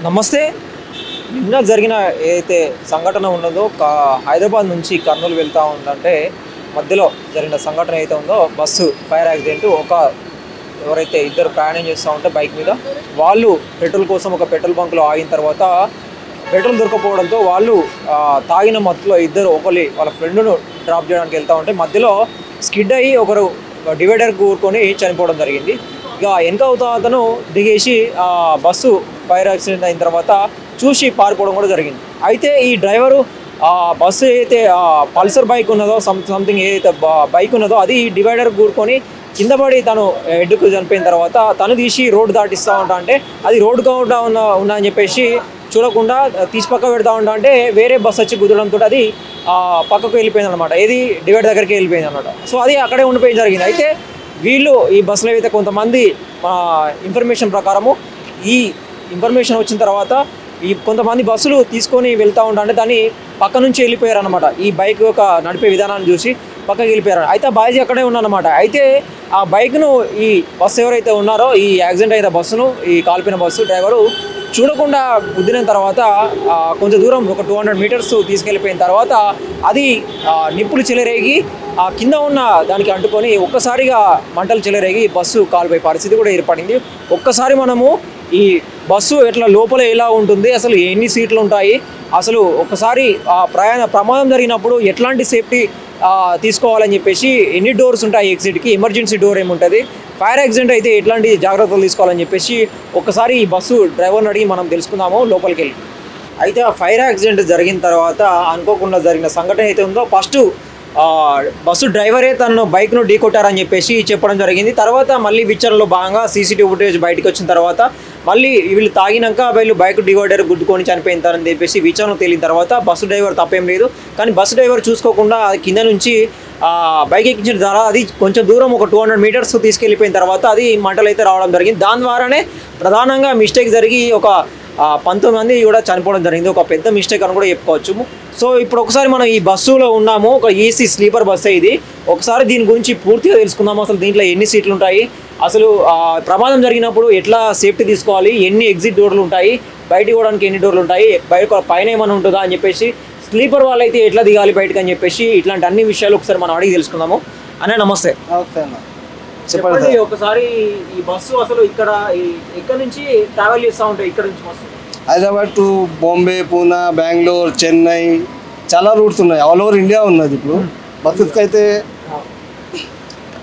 నమస్తే. నిన్న జరిగిన ఏదైతే సంఘటన ఉన్నదో హైదరాబాద్ నుంచి కర్నూలు వెళ్తూ ఉందంటే మధ్యలో జరిగిన సంఘటన అయితే ఉందో బస్సు ఫైర్ యాక్సిడెంట్. ఎవరైతే ఇద్దరు ప్రయాణం చేస్తూ ఉంటే బైక్ మీద వాళ్ళు పెట్రోల్ కోసం ఒక పెట్రోల్ బంక్లో ఆగిన తర్వాత పెట్రోల్ దొరకపోవడంతో వాళ్ళు తాగిన మత్తులో ఇద్దరు వాళ్ళ ఫ్రెండ్ను డ్రాప్ చేయడానికి వెళ్తూ ఉంటే మధ్యలో స్కిడ్ అయ్యి ఒకరు డివైడర్ కూరుకొని చనిపోవడం జరిగింది. ఇక వెనక అతను దిగేసి బస్సు ఫైర్ యాక్సిడెంట్ అయిన తర్వాత చూసి పారిపోవడం కూడా జరిగింది. అయితే ఈ డ్రైవరు బస్సు ఏదైతే పల్సర్ బైక్ ఉన్నదో సంథింగ్ ఏదైతే బైక్ ఉన్నదో అది డివైడర్ కూరుకొని కింద పడి తను హెడ్కు చనిపోయిన తర్వాత తను తీసి రోడ్డు దాటిస్తూ ఉంటా అంటే అది రోడ్డు కాకుండా ఉన్నా అని చెప్పేసి చూడకుండా తీసి పక్క పెడతా ఉంటా అంటే వేరే బస్సు వచ్చి కుదరడంతో అది పక్కకు వెళ్ళిపోయింది అనమాట. ఏది డివైడర్ దగ్గరికి వెళ్ళిపోయింది అనమాట. సో అది అక్కడే ఉండిపోయి జరిగింది. అయితే వీళ్ళు ఈ బస్సులో అయితే కొంతమంది ఇన్ఫర్మేషన్ ప్రకారము ఈ ఇన్ఫర్మేషన్ వచ్చిన తర్వాత ఈ కొంతమంది బస్సులు తీసుకొని వెళ్తూ ఉంటా అంటే దాన్ని పక్క నుంచి వెళ్ళిపోయారు అనమాట. ఈ బైక్ యొక్క నడిపే విధానాన్ని చూసి పక్కకి వెళ్ళిపోయారు. అయితే ఆ బాయ్జీ అక్కడే ఉన్నారన్నమాట. అయితే ఆ బైక్ను ఈ బస్సు ఎవరైతే ఉన్నారో ఈ యాక్సిడెంట్ అయిన బస్సును ఈ కాల్పిన బస్సు డ్రైవరు చూడకుండా గుద్దిన తర్వాత కొంచెం దూరం ఒక 200 మీటర్స్ తీసుకెళ్ళిపోయిన తర్వాత అది నిప్పులు చెలరేగి కింద ఉన్న దానికి అంటుకొని ఒక్కసారిగా మంటలు చెలరేగి బస్సు కాలిపోయే పరిస్థితి కూడా ఏర్పడింది. ఒక్కసారి మనము ఈ బస్సు ఎట్లా లోపల ఎలా ఉంటుంది, అసలు ఎన్ని సీట్లు ఉంటాయి, అసలు ఒక్కసారి ప్రమాదం జరిగినప్పుడు ఎట్లాంటి సేఫ్టీ తీసుకోవాలని చెప్పేసి ఎన్ని డోర్స్ ఉంటాయి ఎగ్జిట్కి, ఎమర్జెన్సీ డోర్ ఏముంటుంది, ఫైర్ యాక్సిడెంట్ అయితే ఎట్లాంటి జాగ్రత్తలు తీసుకోవాలని చెప్పేసి ఒక్కసారి ఈ బస్సు డ్రైవర్ని అడిగి మనం తెలుసుకుందాము లోపలికి వెళ్ళి. అయితే ఆ ఫైర్ యాక్సిడెంట్ జరిగిన తర్వాత అనుకోకుండా జరిగిన సంఘటన అయితే ఉందో ఫస్ట్ బస్సు డ్రైవరే తను బైక్ను ఢీకొట్టారని చెప్పేసి చెప్పడం జరిగింది. తర్వాత మళ్ళీ విచారణలో భాగంగా సీసీటీవీ ఫుటేజ్ బయటకు వచ్చిన తర్వాత మళ్ళీ వీళ్ళు తాగినాక వీళ్ళు బైక్ డివైడర్ గుద్దుకొని చనిపోయిందని చెప్పేసి విచారణ తేలిన తర్వాత బస్సు డ్రైవర్ తప్పేం లేదు, కానీ బస్సు డ్రైవర్ చూసుకోకుండా కింద నుంచి బైక్ ఎక్కించిన ద్వారా అది కొంచెం దూరం ఒక 200 మీటర్స్ తీసుకెళ్ళిపోయిన తర్వాత అది మంటలు అయితే రావడం జరిగింది. దాని ద్వారానే ప్రధానంగా మిస్టేక్ జరిగి ఒక 19 మంది కూడా చనిపోవడం జరిగింది. ఒక పెద్ద మిస్టేక్ అని కూడా చెప్పుకోవచ్చు. సో ఇప్పుడు ఒకసారి మనం ఈ బస్సులో ఉన్నాము, ఒక ఏసీ స్లీపర్ బస్సు ఇది. ఒకసారి దీని గురించి పూర్తిగా తెలుసుకుందాము. అసలు దీంట్లో ఎన్ని సీట్లు ఉంటాయి, అసలు ప్రమాదం జరిగినప్పుడు ఎట్లా సేఫ్టీ తీసుకోవాలి, ఎన్ని ఎగ్జిట్ డోర్లు ఉంటాయి, బయటికి పోవడానికి ఎన్ని డోర్లు ఉంటాయి, పైన ఏమైనా ఉంటుందా అని చెప్పేసి, స్లీపర్ వాళ్ళు అయితే ఎట్లా దిగాలి బయటకు అని చెప్పేసి ఇట్లాంటి అన్ని విషయాలు ఒకసారి మనం అడిగి తెలుసుకుందాము. అనే నమస్తే. చెప్పండి ఒకసారి ఈ బస్సు అసలు ఇక్కడ నుంచి ట్రావెల్ చేస్తూ ఉంటాయి, ఇక్కడ నుంచి బస్సు హైదరాబాద్ టు బాంబే, పూనా, బెంగళూరు, చెన్నై చాలా రూట్స్ ఉన్నాయి. ఆల్ ఓవర్ ఇండియా ఉన్నది. ఇప్పుడు బస్సెస్కి అయితే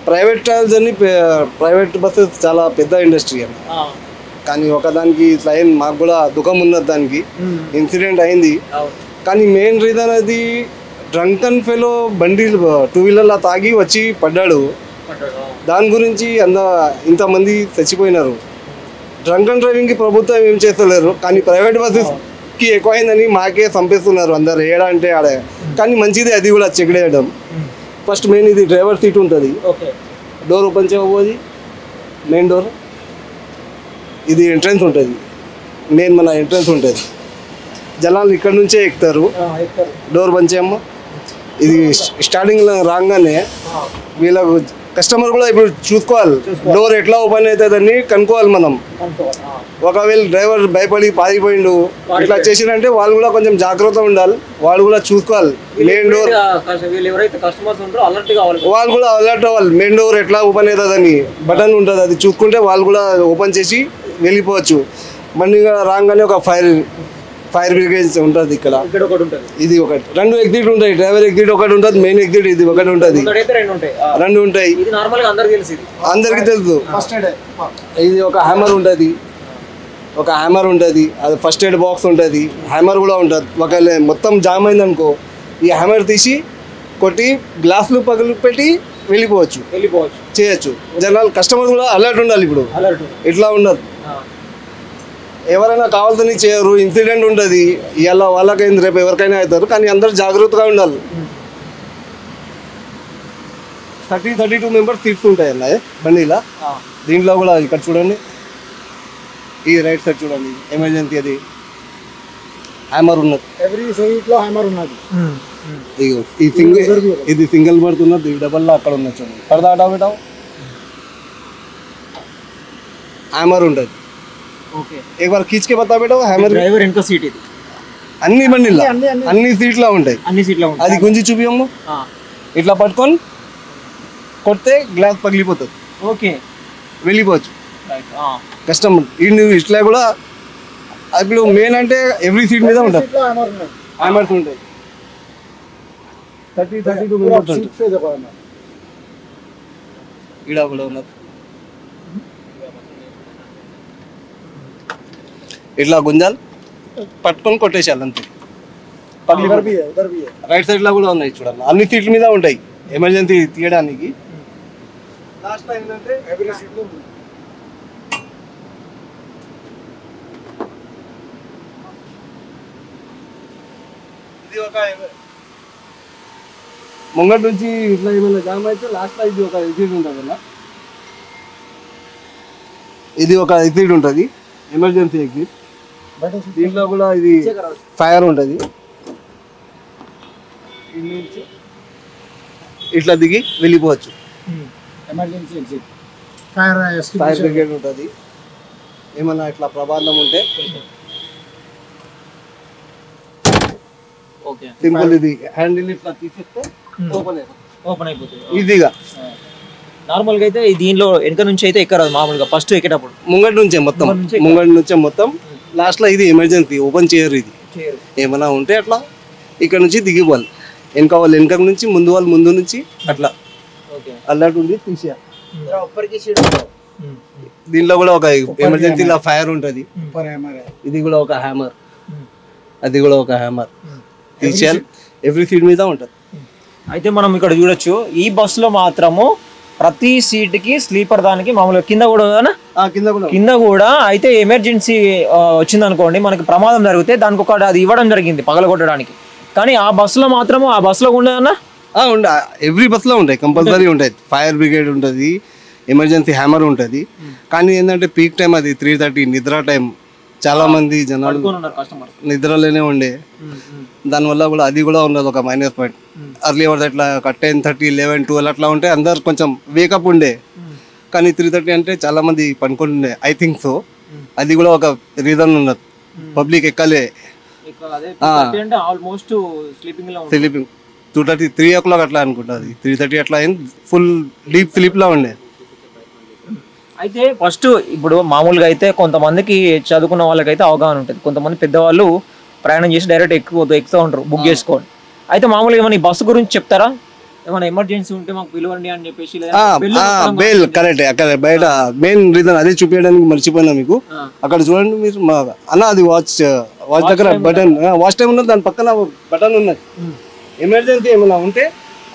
ప్రైవేట్ ట్రావెల్స్ అని ప్రైవేట్ బస్సెస్ చాలా పెద్ద ఇండస్ట్రీ అని, కానీ ఒకదానికి ఇట్లా అయింది. మాకు కూడా దుఃఖం ఉన్నది, దానికి ఇన్సిడెంట్ అయింది. కానీ మెయిన్ రీజన్ అది డ్రంకన్ ఫెలో బండి 2 వీలర్లా తాగి వచ్చి పడ్డాడు. దాని గురించి ఇంతమంది చచ్చిపోయినారు. డ్రంకన్ డ్రైవింగ్కి ప్రభుత్వం ఏం చేస్తలేరు, కానీ ప్రైవేట్ బస్సెస్కి ఎక్కువైందని మాకే చంపేస్తున్నారు అందరు. ఏడా అంటే ఆడే, కానీ మంచిది అది కూడా చెక్ చేయడం. ఫస్ట్ మెయిన్ ఇది డ్రైవర్ సీట్ ఉంటుంది, డోర్ ఓపెన్ చేయబోది మెయిన్ డోర్, ఇది ఎంట్రన్స్ ఉంటుంది, మెయిన్ మన ఎంట్రన్స్ ఉంటుంది. జనాలు ఇక్కడ నుంచే ఎక్కుతారు. డోర్ బంద్ చేయమ్మ, ఇది స్టార్టింగ్లో రాగానే వీళ్ళకు కస్టమర్ కూడా ఇప్పుడు చూసుకోవాలి డోర్ ఎట్లా ఓపెన్ అవుతుందని కనుక్కోవాలి మనం. ఒకవేళ డ్రైవర్ భయపడి పారిపోయిండు ఇట్లా చేసినంటే వాళ్ళు కూడా కొంచెం జాగ్రత్త ఉండాలి, వాళ్ళు కూడా చూసుకోవాలి. మెయిన్ డోర్ వాళ్ళు కూడా అలర్ట్ అవ్వాలి, మెయిన్ డోర్ ఎట్లా ఓపెన్ అవుతుందని బటన్ ఉంటుంది, అది చూసుకుంటే వాళ్ళు కూడా ఓపెన్ చేసి వెళ్ళిపోవచ్చు. బండి రాగానే ఒక ఫైర్ బ్రిగేడ్ ఉంటుంది ఇక్కడ, ఇది ఒకటి. 2 ఎగ్జిట్ ఉంటాయి, డ్రైవర్ ఎగ్జిట్ ఒకటి ఉంటుంది, మెయిన్ ఎగ్జిట్ ఇది ఒకటి ఉంటుంది, 2 ఉంటాయి. అందరికి తెలుసు. ఇది ఒక హ్యామర్ ఉంటుంది, అది ఫస్ట్ ఎయిడ్ బాక్స్ ఉంటుంది, హ్యామర్ కూడా ఉంటుంది. ఒకవేళ మొత్తం జామ్ అయింది అనుకో, ఈ హ్యామర్ తీసి కొట్టి గ్లాసులు పగలు పెట్టి వెళ్ళిపోవచ్చు చేయొచ్చు. జనాలు కస్టమర్ కూడా అలర్ట్ ఉండాలి. ఇప్పుడు ఇట్లా ఉండదు, ఎవరైనా కావాల్సిన చేయరు, ఇన్సిడెంట్ ఉంటుంది. ఇలా వాళ్ళకైంది రేపు ఎవరికైనా అవుతారు, కానీ అందరూ జాగ్రత్తగా ఉండాలి. 32 మెంబర్స్ సీట్స్ ఉంటాయి అన్న బండిలో. దీంట్లో కూడా ఇక్కడ చూడండి, ఈ రైట్ సైడ్ చూడండి, ఎమర్జెన్సీ అది హ్యామర్ ఉన్నది, ఎవ్రీ సైడ్లో హ్యామర్ ఉన్నది. ఇది సింగిల్ బర్త్ ఉన్నది, డబల్ అక్కడ ఉన్నది చూడండి, పడదా పెట్టావు హ్యామర్ ఉంటుంది. ఓకే एक बार खींच के बता बेटा हैमर డ్రైవర్ వెనక సీట్ ఇది అన్ని బండిలా అన్ని సీట్లా ఉంటాయి అన్ని సీట్లో ఉంటాయి అది గుంజి చూపియమ్ము ఇట్లా పట్టుకొని కొడితే గ్లాస్ పగిలిపోతుంది ఓకే వెళ్ళిపోవచ్చు రైట్ కష్టం ఈ నువ్వు ఇట్లా కూడా ఇప్పుడు మెయిన్ అంటే ఎవ్రీ సీట్ మీద ఉంటుంది सीट ला हैमर ఉన్నాయి హ్యామర్స్ ఉంటాయి 32 మెంబర్స్ सीट पे देखो हैमर ఈడ కూడా ఉన్నది ఇట్లా గుంజాలు పట్టుకొని కొట్టేసాలి అంతే उधर भी है రైట్ సైడ్ లో కూడా ఉన్నాయి చూడండి అన్ని సీట్ల మీద ఉంటాయి ఎమర్జెన్సీ తీయడానికి లాస్ట్ టైం ఏంటంటే एवरी सीट లో ఉంది ఇది ఒక ముంగటి నుంచి ఇట్లా ఏమైనా జామ్ అయితే లాస్ట్ లో ఇది ఒక ఎగ్జిట్ ఉంటుంది అన్న ఇది ఒక ఎగ్జిట్ ఉంటుంది ఎమర్జెన్సీ ఎగ్జిట్ बैठो सीट దీంట్లో కూడా ఇది ఫైర్ ఉంటుంది ఇట్లా దిగి వెళ్ళిపోవచ్చు emergency exit fire fire estimation brigade ఉంటుంది ఏమన్నా ఇట్లా ప్రమాదం ఉంటే ఓకే సింపుల్ ఇది హ్యాండిల్ ఇట్లా తీసేస్తే ఓపెన్ అయిపోతుంది ఓపెన్ అయిపోతుంది ఈజీగా నార్మల్గా అయితే దీనిలో వెనక నుంచి అయితే ఎక్కరాదు మామూలుగా ఫస్ట్ ఎక్కేటప్పుడు ముంగటి నుంచే మొత్తం ముంగటి నుంచే మొత్తం లాస్ట్ లో ఇది ఎమర్జెన్సీ ఓపెన్ చేయరు ఇది ఏమైనా ఉంటే అట్లా ఇక్కడ నుంచి దిగిపోవాలి వెనక వాళ్ళు వెనక నుంచి ముందు వాళ్ళు ముందు నుంచి అట్లా ఓకే అల్లటి ఉండి తీసేయాలి దీంట్లో కూడా ఒక ఎమర్జెన్సీలో ఫైర్ ఉంటుంది ऊपर हैमर है ఇది కూడా ఒక హ్యామర్ అది కూడా ఒక హ్యామర్ తీసేయాలి ఎవ్రీ సీట్ మీద ఉంటుంది అయితే మనం ఇక్కడ చూడొచ్చు ఈ బస్సులో మాత్రము ప్రతి సీట్కి స్లీపర్ దానికి మామూలుగా కింద కూడా కదా కింద కూడా కింద కూడా అయితే ఎమర్జెన్సీ వచ్చింది అనుకోండి మనకి ప్రమాదం జరిగితే దానికి ఒక అది ఇవ్వడం జరిగింది పగలగొట్టడానికి కానీ ఆ బస్సులో మాత్రము ఆ బస్సులో ఉండదన్నా ఉండే ఎవ్రీ బస్లో ఉంటాయి కంపల్సరీ ఉంటాయి ఫైర్ బ్రిగేడ్ ఉంటుంది ఎమర్జెన్సీ హ్యామర్ ఉంటుంది కానీ ఏంటంటే పీక్ టైం అది 3:30 నిద్ర టైం చాలా మంది జనాలు కస్టమర్ నిద్రలోనే ఉండే దానివల్ల కూడా అది కూడా ఉన్నది ఒక మైనస్ పాయింట్ అర్లీ అవర్స్ అట్లా ఒక 10:30 11 12 అట్లా ఉంటే అందరు కొంచెం వేకప్ ఉండే కానీ 3:30 అంటే చాలా మంది పనుకుంటుండే ఐ థింక్ సో అది కూడా ఒక రీజన్ ఉన్నది పబ్లిక్ ఎక్కలే అంటే ఆల్మోస్ట్ స్లీపింగ్ లో స్లీపింగ్ 2:30 3 o'clock అట్లా అనుకుంటుంది 3:30 అట్లా అయింది ఫుల్ డీప్ స్లీప్లో ఉండే అయితే ఫస్ట్ ఇప్పుడు మామూలుగా అయితే కొంతమందికి చదువుకున్న వాళ్ళకైతే అవగాహన ఉంటుంది కొంతమంది పెద్దవాళ్ళు ప్రయాణం చేసి డైరెక్ట్ ఎక్కుతూ ఉంటారు బుక్ చేసుకోండి అయితే మామూలుగా ఏమైనా ఈ బస్సు గురించి చెప్తారా ఏమైనా ఎమర్జెన్సీ ఉంటే మాకు పిలవండి అని చెప్పేసి బెల్ కరెక్ట్ అక్కడ బయట మెయిన్ రీజన్ అదే చూపించడానికి మర్చిపోయినా మీకు అక్కడ చూడండి మీరు అన్న అది వాచ్ దగ్గర బటన్ వాచ్ టైం ఉన్నది దాని పక్కన బటన్ ఉన్నది ఎమర్జెన్సీ ఏమైనా ఉంటే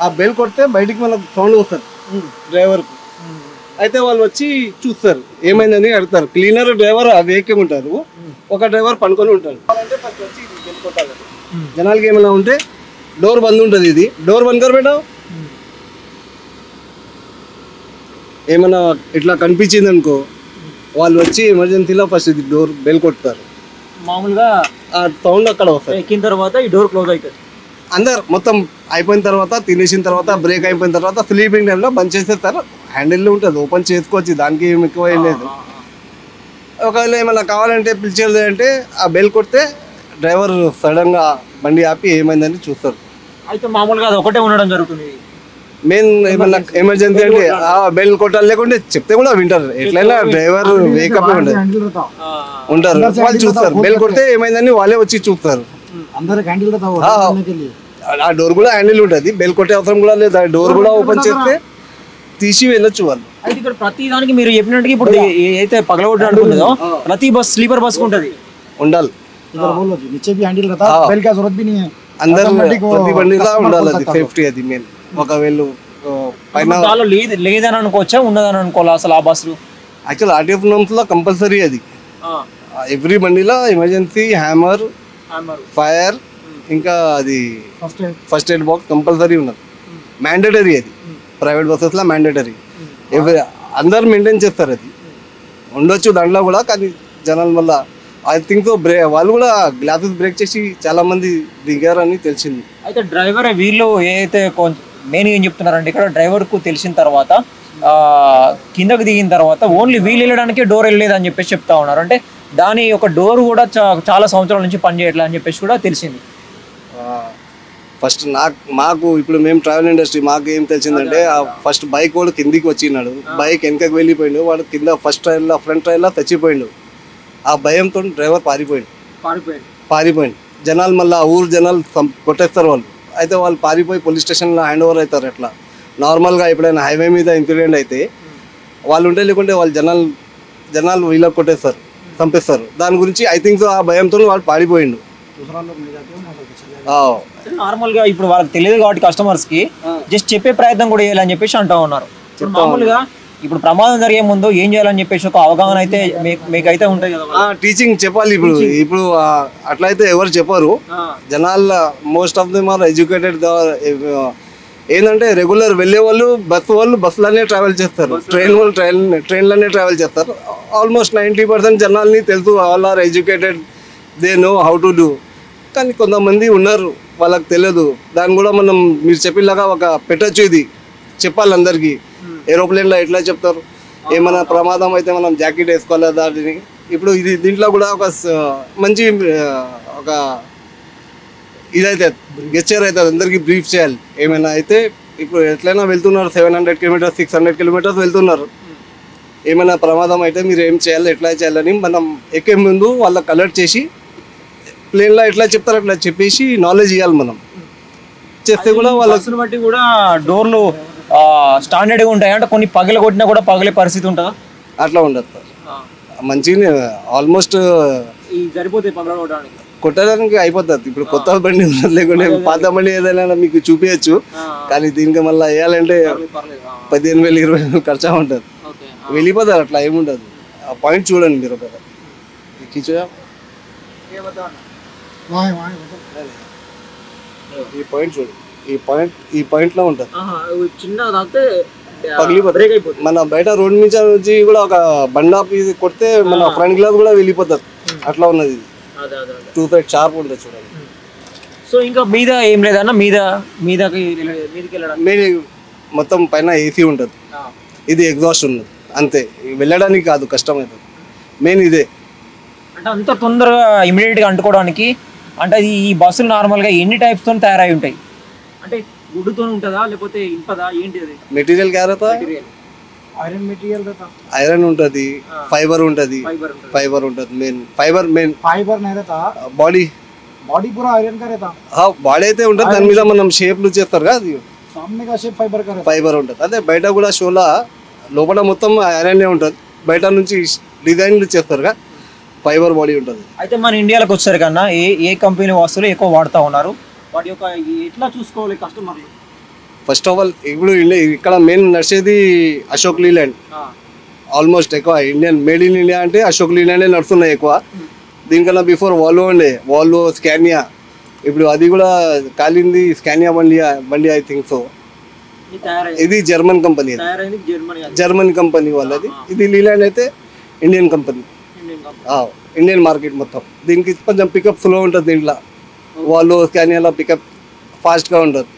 ఆ బెల్ కొడితే బయటికి మనకు సౌండ్ వస్తుంది డ్రైవర్కు అయితే వాళ్ళు వచ్చి చూస్తారు ఏమైందని అడుగుతారు క్లీనర్ డ్రైవర్ ఆ వేకే ఉంటారు ఒక డ్రైవర్ పనుకొని ఉంటారు అంటే ఫస్ట్ వచ్చి బెల్ కొట్టాలి జనాలకి ఏమైనా ఉంటే డోర్ బంద్ ఉంటుంది ఇది డోర్ బంద్ కర్ బేటా ఏమైనా ఇట్లా కనిపించింది అనుకో వాళ్ళు వచ్చి ఎమర్జెన్సీలో ఫస్ట్ ఇది డోర్ బెల్ కొడతారు మామూలుగా ఆ సౌండ్ అక్కడ వస్తుంది ఎక్కిన తర్వాత ఈ డోర్ క్లోజ్ అవుతుంది అందరు మొత్తం అయిపోయిన తర్వాత తినేసిన తర్వాత బ్రేక్ అయిపోయిన తర్వాత స్లీపింగ్ టైంలో బంద్ చేసేస్తారు హ్యాండిల్ ఉంటుంది ఓపెన్ చేసుకోవచ్చు దానికి ఏమి ఎక్కువ ఏం లేదు ఒకవేళ ఏమైనా కావాలంటే పిలిచేది అంటే ఆ బెల్ కొడితే డ్రైవర్ సడన్గా బండి ఆపి ఏమైందని చూస్తారు అయితే మామూలుగా అది ఒకటే ఉండడం జరుగుతుంది మెయిన్ ఏమన్నా ఎమర్జెన్సీ అంటే ఆ బెల్ కొట్టాలి లేకుంటే చెప్తే కూడా వింటారు ఎట్లయినా డ్రైవర్ వేకప్ ఉండదు हैंडल रहता ఉంటారు వాళ్ళు చూస్తారు బెల్ కొడితే ఏమైందని వాళ్ళే వచ్చి చూస్తారు अंदर एक हैंडल रहता वो हाँ। खोलने के लिए ఆ డోర్ కూడా హ్యాండిల్ ఉంటుంది బెల్ కొట్టే అవసరం కూడా లేదు ఆ డోర్ కూడా ఓపెన్ చేస్తే తీసి వెళ్ళొచ్చు వాళ్ళు అయితే ఇక్కడ ప్రతి దానికి మీరు చెప్పినట్టుగా ఇప్పుడు ఏదైతే పగలగొట్టడానికి ఉంటుందో ప్రతి బస్ స్లీపర్ బస్ ఉంటుంది ఉండాలి इधर बोलो जी नीचे भी हैंडल रहता है बेल का जरूरत भी नहीं है అందరు Automatic वो ప్రతి బండిలా customer ఉండాలి खोल అది सकता है। సేఫ్టీ అది మెయిన్ ఒకవేళ పైన దానిలో లేదని అనుకోవచ్చా ఉన్నదని అనుకోవాలా అసలు ఆ బస్సు యాక్చువల్ ఆర్టీఎఫ్ నామ్స్ లో కంపల్సరీ అది ఎవ్రీ బండిలో ఎమర్జెన్సీ హ్యామర్ ఫైర్ ఇంకా అది first aid first aid box compulsory ఉన్నది మ్యాండేటరీ అది ప్రైవేట్ బస్సెస్లో మ్యాండేటరీ అందరు మెయింటైన్ చేస్తారు అది ఉండొచ్చు దాంట్లో కూడా కానీ జనాల వల్ల ఐ థింక్ సో వాళ్ళు కూడా గ్లాసెస్ బ్రేక్ చేసి చాలా మంది దిగారని తెలిసింది అయితే డ్రైవర్ వీళ్ళు ఏదైతే మెయిన్ ఏం చెప్తున్నారంటే ఇక్కడ డ్రైవర్కు తెలిసిన తర్వాత కిందకు దిగిన తర్వాత ఓన్లీ వీల్ వెళ్ళడానికే డోర్ వెళ్ళలేదు అని చెప్పేసి చెప్తా ఉన్నారు అంటే దాని ఒక డోర్ కూడా చాలా సంవత్సరాల నుంచి పనిచేయట్లేదు అని చెప్పేసి కూడా తెలిసింది. ఫస్ట్ మాకు ఇప్పుడు మేము ట్రావెల్ ఇండస్ట్రీ మాకు ఏం తెలిసిందంటే ఫస్ట్ బైక్ వాడు కిందికి వచ్చినాడు, బైక్ వెనకకి వెళ్ళిపోయిండు, వాడు కింద ఫస్ట్ ట్రైల్లో ఫ్రంట్ ట్రైల్లో చచ్చిపోయిండు. ఆ భయంతో డ్రైవర్ పారిపోయిండు. జనాలు మళ్ళీ ఊరు జనాలు కొట్టేస్తారు వాళ్ళు. అయితే వాళ్ళు పారిపోయి పోలీస్ స్టేషన్లో హ్యాండ్ ఓవర్ అవుతారు. ఎట్లా నార్మల్గా ఎప్పుడైనా హైవే మీద ఇన్సిడెంట్ అయితే వాళ్ళు ఉంటే లేకుంటే వాళ్ళు జనాలు వీళ్ళకి కొట్టేస్తారు, చంపేస్తారు. దాని గురించి ఐ థింక్ సో ఆ భయంతో వాళ్ళు పారిపోయిండు. నార్మల్గా ఇప్పుడు వాళ్ళకి తెలియదు కాబట్టి కస్టమర్స్ కి జస్ట్ చెప్పే ప్రయత్నం కూడా చేయాలని చెప్పేసి అంటూ ఉన్నారు. మామూలుగా ఇప్పుడు ప్రమాదం జరిగే ముందు ఏం చేయాలని చెప్పేసి ఒక అవగాహన అయితే మీకైతే ఉంటుంది కదా. టీచింగ్ చెప్పాలి. ఇప్పుడు అట్లయితే ఎవరు చెప్పరు. జనాల most of them are educated. ఏంటంటే రెగ్యులర్ వెళ్ళే వాళ్ళు బస్సులనే ట్రావెల్ చేస్తారు, ట్రైన్లనే ట్రావెల్ చేస్తారు. ఆల్మోస్ట్ 90% జనాల్ని తెలుసు, all are educated, they know how to do. కానీ కొంతమంది ఉన్నారు వాళ్ళకి తెలియదు. దాన్ని కూడా మనం మీరు చెప్పేలాగా ఒక పెట్టచ్చు, ఇది చెప్పాలి అందరికీ. ఏరోప్లేన్లో ఎట్లా చెప్తారు, ఏమైనా ప్రమాదం అయితే మనం జాకెట్ వేసుకోవాలి దాన్ని. ఇప్పుడు ఇది దీంట్లో కూడా ఒక మంచి ఒక ఇదైతే గెస్చర్ అవుతుంది, అందరికీ బ్రీఫ్ చేయాలి. ఏమైనా అయితే ఇప్పుడు ఎట్లయినా వెళ్తున్నారు 700 కిలోమీటర్స్ 600 కిలోమీటర్స్ వెళ్తున్నారు. ఏమైనా ప్రమాదం అయితే మీరు ఏం చేయాలి, ఎట్లా చేయాలని మనం ఎక్కే ముందు వాళ్ళకి అలర్ట్ చేసి ప్లేన్లో ఎట్లా చెప్తారు అట్లా చెప్పేసి నాలెడ్జ్ ఇవ్వాలి. మనం చేస్తే కూడా వాళ్ళని బట్టి కూడా డోర్లు స్టాండర్డ్గా ఉంటాయి అంటే కొన్ని పగిల కొట్టినా కూడా పగిలే పరిస్థితి ఉంటుందా? అట్లా ఉండదు సార్, మంచిగా ఆల్మోస్ట్ సరిపోతాయి కొట్టడానికి అయిపోతుంది. ఇప్పుడు కొత్త బండి ఉన్నది, లేకుంటే పాత బండి ఏదైనా మీకు చూపించచ్చు. కానీ దీనికి మళ్ళీ వేయాలంటే 15,000 20,000 ఖర్చు ఉంటుంది, వెళ్ళిపోతారు. అట్లా ఏముండదు. ఆ పాయింట్ చూడండి మీరు ఒక ఈ పాయింట్ చూడండి, ఈ పాయింట్లో ఉంటుంది పగిలిపోతుంది. మన బయట రోడ్ నుంచి కూడా ఒక బండా పీస్ కొడితే మన ఫ్రంట్ గ్లాస్ కూడా వెళ్ళిపోతుంది. అట్లా ఉన్నది, 2 సైడ్ షార్ప్ ఉంటుంది చూడండి. సో ఇంకా మీద ఏం లేదన్న మీదకి మొత్తం పైన ఏసీ ఉంటుంది, ఇది ఎగ్జాస్ట్ ఉన్నది అంతే. వెళ్ళడానికి కాదు, కష్టమవుతుంది. మెయిన్ ఇదే అంటే అంత తొందరగా ఇమీడియట్గా అంటుకోవడానికి. అంటే ఈ బస్సులు నార్మల్గా ఎన్ని టైప్స్తో తయారై ఉంటాయి? అంటే గుడ్డుతో ఉంటుందా లేకపోతే ఇంపదా ఏంటి? అది మెటీరియల్ క్యా रहता है? आयरन मटेरियल रहता, ఐరన్ ఉంటుంది, ఫైబర్ ఉంటుంది. మెయిన్ ఫైబర్ नहीं रहता, बॉडी पूरा आयरन का रहता. బాడీ అయితే ఉంటుంది, దాని మీద మనం షేప్లు చేస్తారు కదా, అది सामने का शेप फाइबर का रहता. ఫైబర్ ఉంటుంది. అదే బయట కూడా షోలా లోపల మొత్తం ఐరన్ ఉంటుంది, బయట నుంచి డిజైన్లు చేస్తారు కదా, ఫైబర్ బాడీ ఉంటుంది. అయితే మన ఇండియాలోకి వచ్చారు కన్నా ఏ కంపెనీ వస్తువులు ఎక్కువ వాడుతూ ఉన్నారు? వాటి యొక్క ఎట్లా చూసుకోవాలి కస్టమర్లు? ఫస్ట్ ఆఫ్ ఆల్ ఇప్పుడు ఇక్కడ మెయిన్ నడిచేది అశోక్ లీలాండ్. ఆల్మోస్ట్ ఎక్కువ ఇండియన్ మేడ్ ఇన్ ఇండియా అంటే అశోక్ లీలాండే నడుస్తున్నాయి ఎక్కువ. దీనికన్నా బిఫోర్ వాల్వో స్కానియా, ఇప్పుడు అది కూడా కాలింది స్కానియా బండి ఐ థింక్ సో. ఇది జర్మన్ కంపెనీ వాళ్ళది. ఇది లీలాండ్ అయితే ఇండియన్ కంపెనీ, ఇండియన్ మార్కెట్ మొత్తం. దీనికి కొంచెం పికప్ స్లో ఉంటుంది. దీంట్లో వాళ్ళు స్కానియాలో పికప్ ఫాస్ట్గా ఉంటుంది,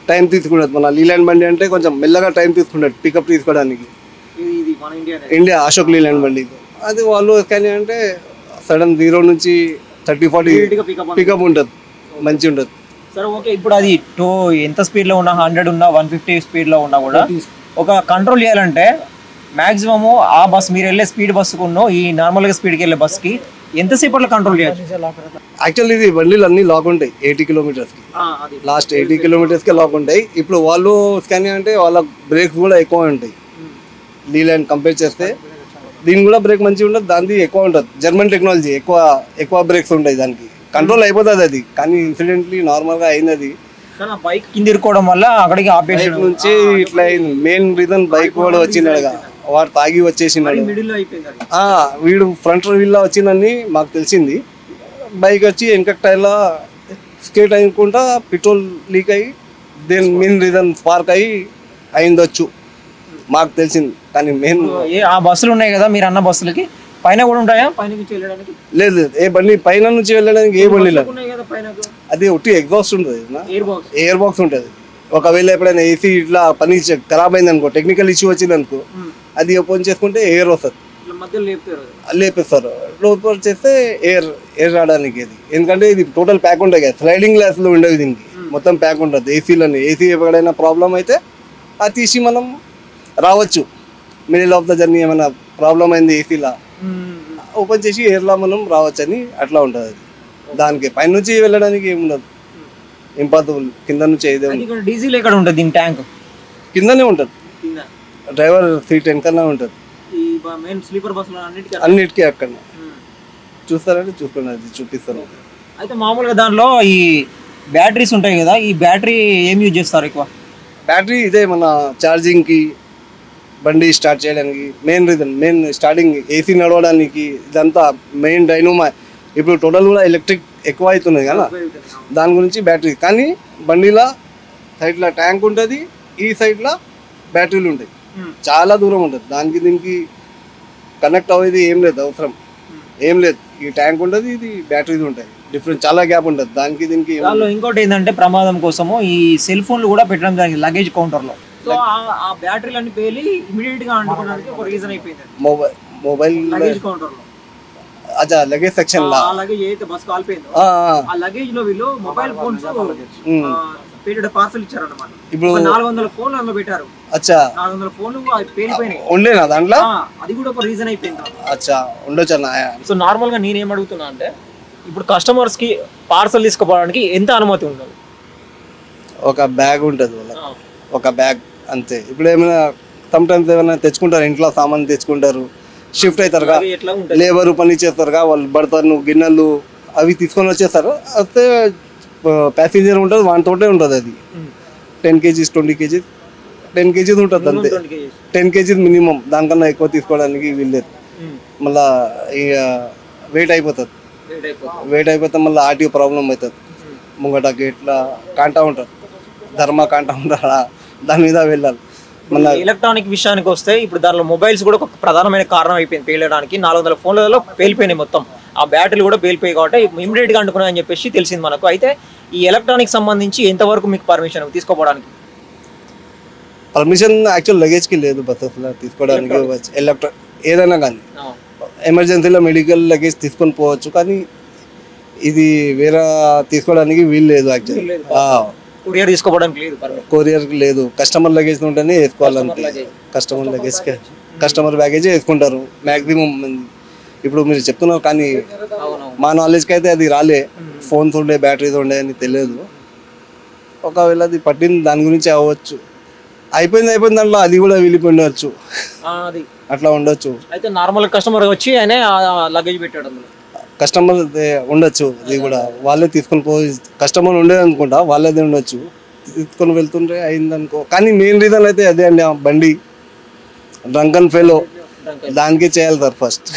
టైం తీసుకుంటుంది. మన లీలాండ్ బండి అంటే కొంచెం మెల్లగా టైం తీసుకుంటుంది పికప్ తీసుకోవడానికి. ఇండియా అశోక్ లీలాండ్ బండి అది. వాళ్ళు స్కానియా అంటే సడన్ 0 నుంచి 30-40 పికప్ ఉంటుంది, మంచిగా ఉంటుంది. సరే ఓకే, ఇప్పుడు అది ఎంత స్పీడ్లో ఉన్నా 100 ఉన్నా 150 స్పీడ్లో ఉన్నా కూడా ఒక కంట్రోల్ చేయాలంటే మ్యాక్సిమము ఆ బస్ మీరు వెళ్ళే స్పీడ్ బస్సుకున్న ఈ నార్మల్గా స్పీడ్కి వెళ్ళే బస్కి ఎంతసేపట్లో కంట్రోల్ చేయొచ్చు? యాక్చువల్లీ ఇది బండిలు అన్నీ లాక్ ఉంటాయి 80 కిలోమీటర్స్కి, లాస్ట్ 80 కిలోమీటర్స్కే లాక్ ఉంటాయి. ఇప్పుడు వాళ్ళు స్కానియా అంటే వాళ్ళ బ్రేక్స్ కూడా ఎక్కువ ఉంటాయి. లీలాండ్ కంపేర్ చేస్తే దీని కూడా బ్రేక్ మంచిగా ఉంటుంది, దానికి ఎక్కువ ఉంటుంది. జర్మన్ టెక్నాలజీ, ఎక్కువ బ్రేక్స్ ఉంటాయి, దానికి కంట్రోల్ అయిపోతుంది అది. కానీ ఇన్సిడెంట్లీ నార్మల్గా అయింది అది. బైక్ కింద ఇరుకోవడం వల్ల అక్కడికి ఆపేసి నుంచి ఇట్లా అయింది. మెయిన్ రీజన్ బైక్ కూడా వచ్చిండగా, వాడు తాగి వచ్చేసిండు. వీడు ఫ్రంట్ వీల్లో వచ్చిందని మాకు తెలిసింది. బైక్ వచ్చి వెనక టైర్లో స్కేట్ అయ్యకుండా పెట్రోల్ లీక్ అయ్యి దేని మెయిన్ రీజన్ స్పార్క్ అయ్యి అయిందొచ్చు మాకు తెలిసింది. కానీ మెయిన్ ఆ బస్సులు ఉన్నాయి కదా మీరు అన్న బస్సులకి పైన కూడా ఉంటాయా? పైన నుంచి వెళ్ళడానికి లేదు, ఏ బండి పైన నుంచి వెళ్ళడానికి ఏ బండి లేదు. అది ఒట్టి ఎగ్జాస్ట్ ఉంటుంది, ఎయిర్ బాక్స్ ఉంటుంది. ఒకవేళ ఎప్పుడైనా ఏసీ ఇట్లా పని ఖరాబ్ అయింది అనుకో, టెక్నికల్ ఇష్యూ వచ్చింది అనుకో, అది ఓపెన్ చేసుకుంటే ఎయిర్ వస్తుంది. మధ్యలో లేపుతారు. లేపేస్తారు. లోపల చేస్తే ఎయిర్ రావడానికి ఇది, ఎందుకంటే ఇది టోటల్ ప్యాక్ ఉంటాయి కదా, స్లైడింగ్ గ్లాస్లో ఉండేవి దీనికి, మొత్తం ప్యాక్ ఉంటుంది. ఏసీ ఎక్కడైనా ప్రాబ్లం అయితే అది తీసి మనం రావచ్చు. మిడిల్ ఆఫ్ ద జర్నీ ఏమైనా ప్రాబ్లం అయింది ఏసీలా, ఓపెన్ చేసి ఎయిర్లా మనం రావచ్చు అని అట్లా ఉంటుంది. అది దానికి పైనుంచి వెళ్ళడానికి ఏముండదు, ఇంపాసిబుల్. కింద నుంచి అయితే డీజిల్ ఎక్కడ ఉంటుంది దీని ట్యాంక్? కిందనే ఉంటుంది, డ్రైవర్ సీట్ వెనకనే ఉంటుంది. ఈ మెయిన్ స్లీపర్ బస్సులో అన్నిటికీ అక్కడ చూస్తారంటే చూసుకోండి, అది చూపిస్తాను. అయితే మామూలుగా దాంట్లో ఈ బ్యాటరీస్ ఉంటాయి కదా, ఈ బ్యాటరీ ఏం యూజ్ చేస్తారు ఎక్కువ? బ్యాటరీ ఇదే మన ఛార్జింగ్కి, బండి స్టార్ట్ చేయడానికి main reason, main starting AC నడవడానికి ఇదంతా మెయిన్ డైనమో. ఇప్పుడు టోటల్ కూడా ఎలక్ట్రిక్ ఎక్కువ అవుతుంది కదా, దాని గురించి బ్యాటరీ. కానీ బండిలో సైడ్లో ట్యాంక్ ఉంటుంది, ఈ సైడ్లో బ్యాటరీలు ఉంటాయి, చాలా దూరం ఉంటుంది. దానికి దీనికి కనెక్ట్ అవ్వేది ఏం లేదు, అవసరం ఏం లేదు. ఈ ట్యాంక్ ఉంటుంది, ఇది బ్యాటరీది ఉంటాయి, డిఫరెంట్ చాలా గ్యాప్ ఉంటుంది దానికి దీనికి. దానిలో ఇంకోటి ఏంటంటే ప్రమాదం కోసము ఈ సెల్ ఫోన్లు కూడా పెట్టడం జరిగింది లగేజ్ కౌంటర్లో. సో ఆ బ్యాటరీలన్నీ పేలి ఇమీడియట్ గా అంటుకోవడానికి ఒక రీజన్ అయిపోయింది మొబైల్ లగేజ్ కౌంటర్లో. అచ్చా, లగేజ్ సెక్షన్ లా ఆ లగేజ్ ఏదైతే బస్ కాలిపోయిందో ఆ లగేజ్ లో వీళ్ళు మొబైల్ ఫోన్స్ పార్సల్ ఇచ్చారన్నమాట. ఇప్పుడు 400 ఫోన్లు అందులో పెట్టారు. అచ్చా, 400 ఫోన్లు పేలిపోయినాయి. ఉండేనా దాంట్లో? అది కూడా ఒక రీజన్ అయిపోయింది. అచ్చా, ఉండొచ్చు అన్న. సో నార్మల్ గా నేనేం అడుగుతున్నా అంటే, ఇప్పుడు కస్టమర్స్ కి పార్సల్ తీసుకుపోవడానికి ఎంత అనుమతి ఉండదు? ఒక బ్యాగ్ ఉంటుంది వాళ్ళకి, ఒక బ్యాగ్ అంతే. ఇప్పుడు ఏమైనా సమ్ టైమ్స్ ఏమైనా తెచ్చుకుంటారు, ఇంట్లో సామాన్ తెచ్చుకుంటారు, షిఫ్ట్ అవుతారుగా, లేబర్ పని చేస్తారుగా, వాళ్ళు పడతారు, గిన్నెలు అవి తీసుకొని వచ్చేస్తారు. అయితే ప్యాసింజర్ ఉంటుంది, వానితోటే ఉంటుంది. అది 10 kgs 20 kgs 10 kgs ఉంటుంది అంతే, 10 kgs మినిమం. దానికన్నా ఎక్కువ తీసుకోవడానికి వీల్లేదు. మళ్ళా ఇక వెయిట్ అయిపోతుంది, మళ్ళీ ఆర్టీఓ ప్రాబ్లం అవుతుంది. ముంగట గేట్ల కాంటా ఉంటుంది, ధర్మ కాంటా ఉంటారా, దాని మీద వెళ్ళాలి. మళ్ళీ ఎలక్ట్రానిక్ విషయానికి వస్తే ఇప్పుడు దానిలో మొబైల్స్ కూడా ఒక ప్రధానమైన కారణం అయిపోయింది పేలడానికి. 400 ఫోన్లలో పేలిపోయినాయి మొత్తం. ఆ బ్యాటరీలు కూడా పేలిపోయి కాబట్టి ఇమీడియట్ గా అంటుకున్నాయని చెప్పేసి తెలిసింది మనకు. అయితే ఈ ఎలక్ట్రానిక్ సంబంధించి ఎంతవరకు మీకు పర్మిషన్ తీసుకోవడానికి? పర్మిషన్ యాక్చువల్ లగేజ్కి లేదు, బస్సెస్లో తీసుకోవడానికి. ఏదైనా కానీ ఎమర్జెన్సీలో మెడికల్ లగేజ్ తీసుకొని పోవచ్చు, కానీ ఇది వేరే తీసుకోవడానికి వీలు లేదు. యాక్చువల్లీ కొరియర్ తీసుకోవడానికి లేదు, కొరియర్కి లేదు. కస్టమర్ లగేజ్ ఉంటేనే వేసుకోవాలంటే, కస్టమర్ బ్యాగేజే వేసుకుంటారు మ్యాక్సిమం మంది. ఇప్పుడు మీరు చెప్తున్నారు, కానీ మా నాలెడ్జ్కి అయితే అది రాలే. ఫోన్స్ ఉండే, బ్యాటరీస్ ఉండే అని తెలియదు. ఒకవేళ అది పట్టింది దాని గురించి అవ్వచ్చు, అయిపోయింది దాంట్లో అది కూడా వెళ్ళిపోవచ్చు, అట్లా ఉండొచ్చు. అయితే నార్మల్ కస్టమర్ వచ్చి ఆయన లగేజ్ పెట్టాడు, కస్టమర్ ఉండొచ్చు, అది కూడా వాళ్ళే తీసుకొని పోయి, కస్టమర్ ఉండేది అనుకుంటా, వాళ్ళదే ఉండొచ్చు, తీసుకొని వెళ్తుంటే అయిందనుకో. కానీ మెయిన్ రీజన్ అయితే అదే అండి, ఆ బండి డ్రంకన్ ఫెలో, దానికే చేయాలి సార్ ఫస్ట్.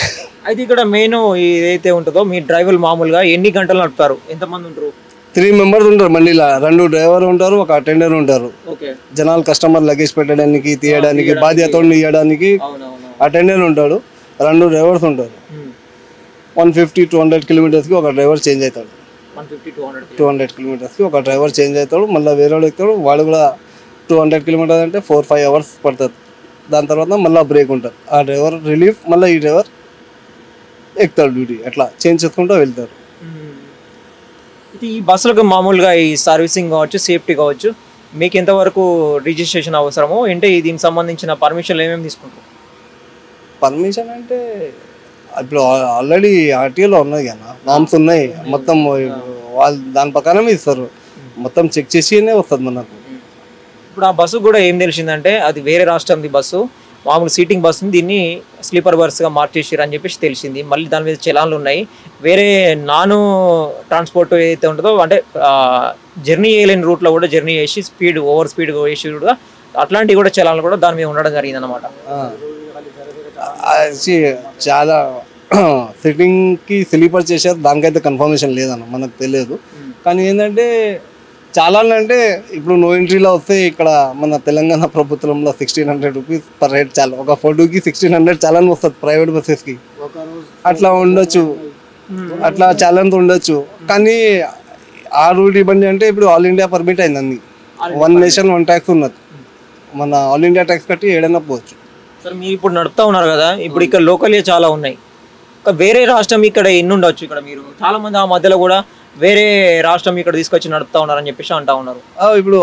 అయితే ఇక్కడ మెయిన్ ఏదైతే ఉంటుందో, మీ డ్రైవర్లు మామూలుగా ఎన్ని గంటలు నడుపుతారు, ఎంతమంది ఉంటారు? 3 members ఉంటారు బండిలో, 2 డ్రైవర్ ఉంటారు, ఒక అటెండర్ ఉంటారు. జనాలు కస్టమర్ లగేజ్ పెట్టడానికి, తీయడానికి, బాధ్యతలు ఇవ్వడానికి అటెండర్ ఉంటాడు, 2 డ్రైవర్స్ ఉంటారు. 150-200 కిలోమీటర్స్కి ఒక డ్రైవర్ చేంజ్ అవుతాడు. 200 కిలోమీటర్స్కి ఒక డ్రైవర్ చేంజ్ అవుతాడు. మళ్ళీ వేరే వాడు ఎక్కుతాడు, వాడు కూడా 200 కిలోమీటర్స్ అంటే 4-5 hours పడుతుంది. దాని తర్వాత మళ్ళీ బ్రేక్ ఉంటుంది, ఆ డ్రైవర్ రిలీఫ్, మళ్ళీ ఈ డ్రైవర్ ఎక్కుతాడు డ్యూటీ. అట్లా చేంజ్ చేసుకుంటూ వెళ్తారు. ఈ బస్సులకు మామూలుగా ఈ సర్వీసింగ్ కావచ్చు, సేఫ్టీ కావచ్చు, మీకు ఎంతవరకు రిజిస్ట్రేషన్ అవసరమో అంటే దీనికి సంబంధించిన పర్మిషన్లు ఏమేమి తీసుకుంటారు? పర్మిషన్ అంటే ఇప్పుడు ఆల్రెడీ ఆర్టీఓలో ఉన్నాయి కదా, నామ్స్ ఉన్నాయి, మొత్తం వాళ్ళు దాని ప్రకారం ఇస్తారు, మొత్తం చెక్ చేసినే వస్తుంది మనకు. ఇప్పుడు ఆ బస్సు కూడా ఏం తెలిసిందంటే, అది వేరే రాష్ట్రంది బస్సు, మామూలు సీటింగ్ బస్సుని దీన్ని స్లీపర్ బస్సుగా మార్చేసారు అని చెప్పేసి తెలిసింది. మళ్ళీ దాని మీద చలాన్లు ఉన్నాయి. వేరే నాన్ ట్రాన్స్పోర్ట్ ఏదైతే ఉంటుందో, అంటే జర్నీ చేయలేని రూట్లో కూడా జర్నీ చేసి ఓవర్ స్పీడ్ వేసి కూడా అట్లాంటివి కూడా చలాన్లు కూడా దాని మీద ఉండడం జరిగింది అనమాట. చాలా సిట్టింగ్కి స్లీపర్ చేశారు, దానికైతే కన్ఫర్మేషన్ లేదన్న, మనకు తెలియదు. కానీ ఏంటంటే చాలా అంటే ఇప్పుడు నో ఎంట్రీలో వస్తే ఇక్కడ మన తెలంగాణ ప్రభుత్వంలో 1600 రూపీస్ పర్ హెడ్ చాలా, ఒక ఫోటోకి 1600 చాలాన్ వస్తుంది ప్రైవేట్ బస్సెస్కి. అట్లా ఉండొచ్చు, అట్లా చాలాన్ ఉండొచ్చు. కానీ ఆ రూట్ ఇబ్బంది అంటే ఇప్పుడు ఆల్ ఇండియా పర్మిట్ అయింది, అన్ని 1 nation 1 tax ఉన్నది. మన ఆల్ ఇండియా ట్యాక్స్ కట్టి ఏడైనా పోవచ్చు. సార్ మీరు ఇప్పుడు నడుపుతా ఉన్నారు కదా, ఇప్పుడు ఇక్కడ లోకల్ చాలా ఉన్నాయి, వేరే రాష్ట్రం ఇక్కడ ఎన్ని ఉండొచ్చు? ఇక్కడ మీరు చాలా మంది ఆ మధ్యలో కూడా వేరే రాష్ట్రం ఇక్కడ తీసుకొచ్చి నడుపుతా ఉన్నారని చెప్పేసి అంటా ఉన్నారు. ఇప్పుడు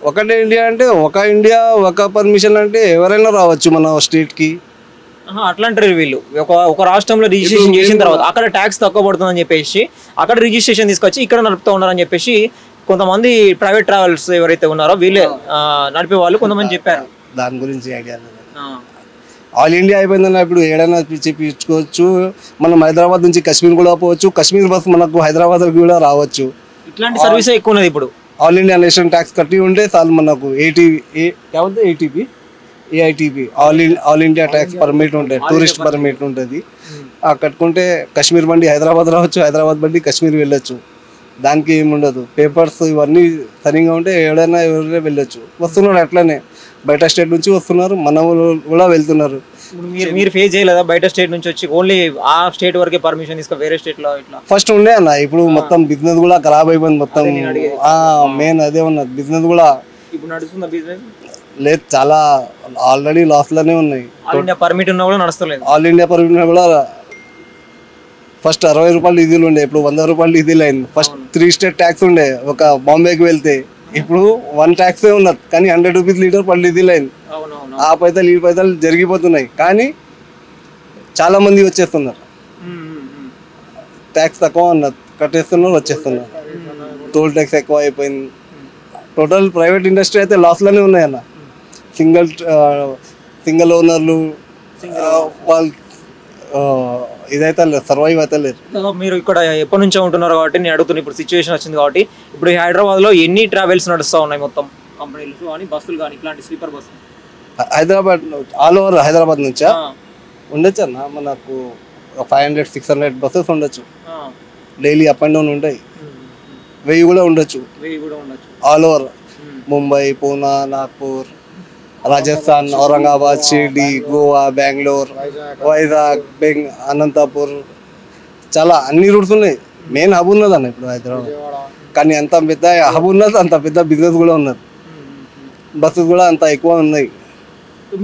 ఒకటే ఇండియా అంటే ఒక ఇండియా ఒక పర్మిషన్ అంటే ఎవరైనా రావచ్చు మన స్టేట్కి. అట్లా అంటారు వీళ్ళు. ఒక రాష్ట్రంలో రిజిస్ట్రేషన్ చేసిన తర్వాత అక్కడ ట్యాక్స్ తక్కువ పడుతుందని చెప్పేసి అక్కడ రిజిస్ట్రేషన్ తీసుకొచ్చి ఇక్కడ నడుపుతా ఉన్నారని చెప్పేసి కొంతమంది ప్రైవేట్ ట్రావెల్స్ ఎవరైతే ఉన్నారో వీళ్ళే నడిపే వాళ్ళు కొంతమంది చెప్పారు. దాని గురించి ఐడియా లేదు. ఆల్ ఇండియా అయిపోయిందన్న, ఇప్పుడు ఏడైనా పిచ్చుకోవచ్చు. మనం హైదరాబాద్ నుంచి కాశ్మీర్ కూడా పోవచ్చు, కాశ్మీర్ బస్ మనకు హైదరాబాద్ కూడా రావచ్చు. ఇట్లాంటి సర్వీస్ ఎక్కువ ఉన్నది ఇప్పుడు. ఆల్ ఇండియా నేషనల్ ట్యాక్స్ కట్టి ఉంటే చాలు మనకు ATP AITP all India tax permit ఉంటుంది, టూరిస్ట్ పర్మిట్ ఉంటుంది. కట్టుకుంటే కాశ్మీర్ బండి హైదరాబాద్ రావచ్చు, హైదరాబాద్ బండి కాశ్మీర్ వెళ్ళొచ్చు. దానికి ఏముండదు, పేపర్స్ ఇవన్నీ సరిగ్గా ఉంటే ఎవరైనా ఎవరైనా వెళ్ళొచ్చు. వస్తున్నారు అట్లనే, బయట స్టేట్ నుంచి వస్తున్నారు, మన కూడా వెళ్తున్నారు. మీరు ఫేస్ చేయలేదా బయట స్టేట్ నుంచి వచ్చి ఓన్లీ ఆ స్టేట్ వరకే పర్మిషన్ తీసుకో వేరే స్టేట్ లో ఇట్లా? ఫస్ట్ ఉండే అన్న, ఇప్పుడు మొత్తం బిజినెస్ కూడా ఖరాబ్ అయిపోయింది మొత్తం. మెయిన్ అదే ఉన్నది, బిజినెస్ కూడా ఇప్పుడు నడుస్తుందా బిజినెస్? లేదు, చాలా ఆల్రెడీ లాస్ లోనే ఉన్నాయి. ఆల్ ఇండియా పర్మిట్ ఉన్నా కూడా నడుస్తలేదు. ఆల్ ఇండియా పర్మిట్ కూడా ఫస్ట్ 60 రూపాయలు డీజిల్ ఉండే, ఇప్పుడు 100 రూపాయలు డీజిల్ అయింది. ఫస్ట్ 3 స్టేట్ ట్యాక్స్ ఉండే ఒక బాంబేకి వెళ్తే, ఇప్పుడు 1 ట్యాక్సే ఉన్నది కానీ 100 రూపీస్ లీటర్ పర్ డీజిల్ అయింది. ఆ పైసలు ఈ పైసలు జరిగిపోతున్నాయి కానీ చాలా మంది వచ్చేస్తున్నారు. ట్యాక్స్ తక్కువ ఉన్నది కట్టేస్తున్నారు, వచ్చేస్తున్నారు. టోల్ ట్యాక్స్ ఎక్కువ అయిపోయింది. టోటల్ ప్రైవేట్ ఇండస్ట్రీ అయితే లాస్లోనే ఉన్నాయన్న. సింగిల్ ఓనర్లు వాళ్ళు ఇదైతే లేదు, సర్వైవ్ అయితే లేదు. మీరు ఇక్కడ ఎప్పటి నుంచో ఉంటున్నారు కాబట్టి నేను అడుగుతున్నా, ఇప్పుడు సిచ్యువేషన్ వచ్చింది కాబట్టి ఇప్పుడు హైదరాబాద్లో ఎన్ని ట్రావెల్స్ నడుస్తూ ఉన్నాయి మొత్తం కంపెనీలు కానీ బస్సులు కానీ ఇట్లాంటి sleeper bus? Hyderabad all over Hyderabad నుంచా ఉండొచ్చు అన్న, మనకు 500-600 బస్సెస్ ఉండొచ్చు. డైలీ అప్ అండ్ డౌన్ ఉంటాయి, 1000 కూడా ఉండొచ్చు ఆల్ ఓవర్. ముంబై, పూనా, నాగ్పూర్, రాజస్థాన్, ఔరంగాబాద్, షిర్డీ, గోవా, బెంగళూరు, వైజాగ్, అనంతపూర్, చాలా అన్ని రూట్స్ ఉన్నాయి. మెయిన్ హబ్ ఉన్నది అన్న ఇప్పుడు హైదరాబాద్. కానీ అంత పెద్ద హబ్ ఉన్నది, అంత పెద్ద బిజినెస్ కూడా ఉన్నది, బస్సెస్ కూడా అంత ఎక్కువ ఉన్నాయి.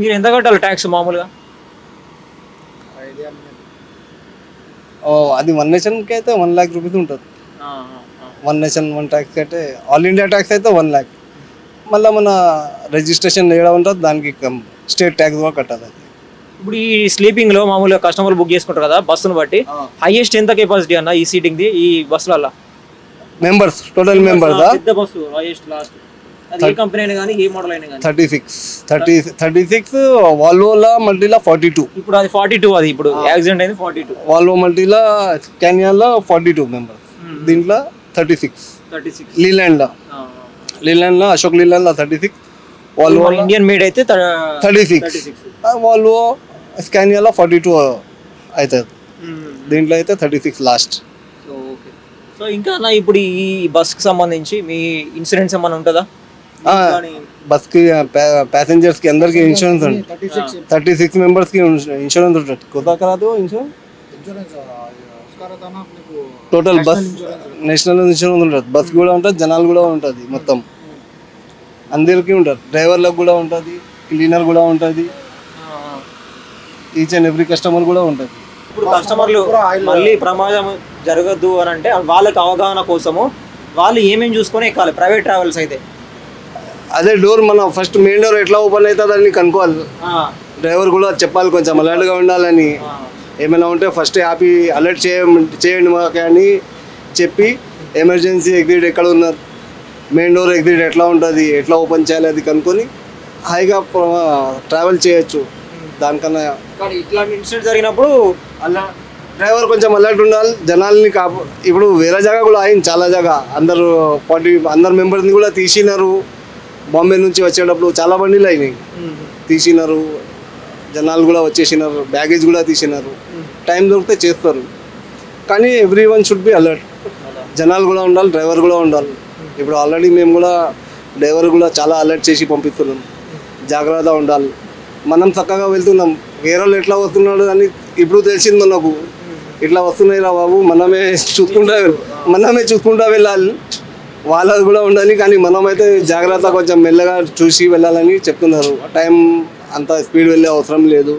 మీరు ఎంత కట్టాలి ట్యాక్స్ మామూలుగా? అది 1 నేషన్కి అయితే 1 lakh రూపీస్ ఉంటుంది. 1 నేషన్ 1 ట్యాక్స్ అయితే, ఆల్ ఇండియా ట్యాక్స్ అయితే 1 lakh. మళ్ళీ మన రిజిస్ట్రేషన్ ఏడా ఉంటుంది దానికి స్టేట్ ట్యాక్స్ కూడా కట్టాలి. ఇప్పుడు ఈ స్లీపింగ్ లో మామూలుగా కస్టమర్లు బుక్ చేసుకుంటారు కదా బస్సును బట్టి, హైయెస్ట్ ఎంత కెపాసిటీ అన్న ఈ సీటింగ్ ది ఈ బస్సులలో? మెంబర్స్ టోటల్ మెంబర్స్ పెద్ద బస్సు హైయెస్ట్ లాస్ట్ ఏ కంపెనీ అయినా కానీ ఏ మోడల్ అయినా కానీ 36 వాల్వోలా మల్టీలా 42. ఇప్పుడు అది 42, అది ఇప్పుడు యాక్సిడెంట్ అయింది 42. వాల్వో మల్టీలా స్కానియాలో 42 మెంబర్స్, దీంట్లో 36. లీలాండ్లో అశోక్ లీలాండ్లో 36, వాల్వో ఇండియన్ మేడ్ అయితే 36, వాల్వో స్కానియాలో 42 అవుతుంది. దీంట్లో అయితే 36 లాస్ట్. సో ఇంకా ఇప్పుడు ఈ బస్కి సంబంధించి మీ ఇన్సూరెన్స్ ఏమైనా ఉంటుందా? బస్కి ప్యాసింజర్స్కి అందరికి ఇన్సూరెన్స్ ఉంటుంది. 36 మెంబర్స్కి ఇన్సూరెన్స్ ఉంటుంది. కొత్త రాదు insurance, total bus national insurance ఉంటుంది. బస్ కూడా ఉంటుంది, జనాలు కూడా ఉంటుంది, మొత్తం అందరికీ ఉంటుంది. డ్రైవర్లకు కూడా ఉంటుంది, క్లీనర్ కూడా ఉంటుంది, ఈచ్ అండ్ ఎవ్రీ కస్టమర్ కూడా ఉంటుంది. ఇప్పుడు కస్టమర్లు మళ్ళీ ప్రమాదం జరగద్దు అని అంటే వాళ్ళకి అవగాహన కోసము వాళ్ళు ఏమేమి చూసుకొని ఎక్కాలి ప్రైవేట్ ట్రావెల్స్ అయితే? అదే డోర్ మన ఫస్ట్ మెయిన్ డోర్ ఎట్లా ఓపెన్ అవుతుంది అని కనుక్కోవాలి. డ్రైవర్ కూడా చెప్పాలి కొంచెం అలర్ట్గా ఉండాలని. ఏమైనా ఉంటే ఫస్ట్ హ్యాపీ అలర్ట్ చేయండి మాకు అని చెప్పి, ఎమర్జెన్సీ ఎగ్జిట్ ఎక్కడ ఉన్నారు, మెయిన్ డోర్ ఎగ్జిట్ ఎట్లా ఉంటుంది, ఎట్లా ఓపెన్ చేయాలి అది కనుక్కొని హాయిగా ట్రావెల్ చేయొచ్చు. దానికన్నా కానీ ఇట్లాంటి ఇన్సిడెంట్ జరిగినప్పుడు డ్రైవర్ కొంచెం అలర్ట్ ఉండాలి, జనాల్ని ఇప్పుడు వేరే జాగా కూడా అయింది, చాలా జాగా అందరు మెంబర్స్ని కూడా తీసినారు. బాంబే నుంచి వచ్చేటప్పుడు చాలా బండిలు అయినాయి, తీసినారు, జనాలు కూడా వచ్చేసినారు, బ్యాగేజ్ కూడా తీసినారు. టైం దొరికితే చేస్తారు కానీ every one should be alert. జనాలు కూడా ఉండాలి, డ్రైవర్ కూడా ఉండాలి. ఇప్పుడు ఆల్రెడీ మేము కూడా డ్రైవర్ కూడా చాలా అలర్ట్ చేసి పంపిస్తున్నాం, జాగ్రత్తగా ఉండాలి. మనం చక్కగా వెళ్తున్నాం, వేరే వాళ్ళు ఎట్లా వస్తున్నాడు అని ఇప్పుడు తెలిసింది మనకు. ఇట్లా వస్తున్నాయి రా బాబు, మనమే చూసుకుంటా వెళ్ళాలి, వాళ్ళది కూడా ఉండాలి. కానీ మనమైతే జాగ్రత్త కొంచెం మెల్లగా చూసి వెళ్ళాలని చెప్తున్నారు. టైం అంత స్పీడ్ వెళ్ళే అవసరం లేదు,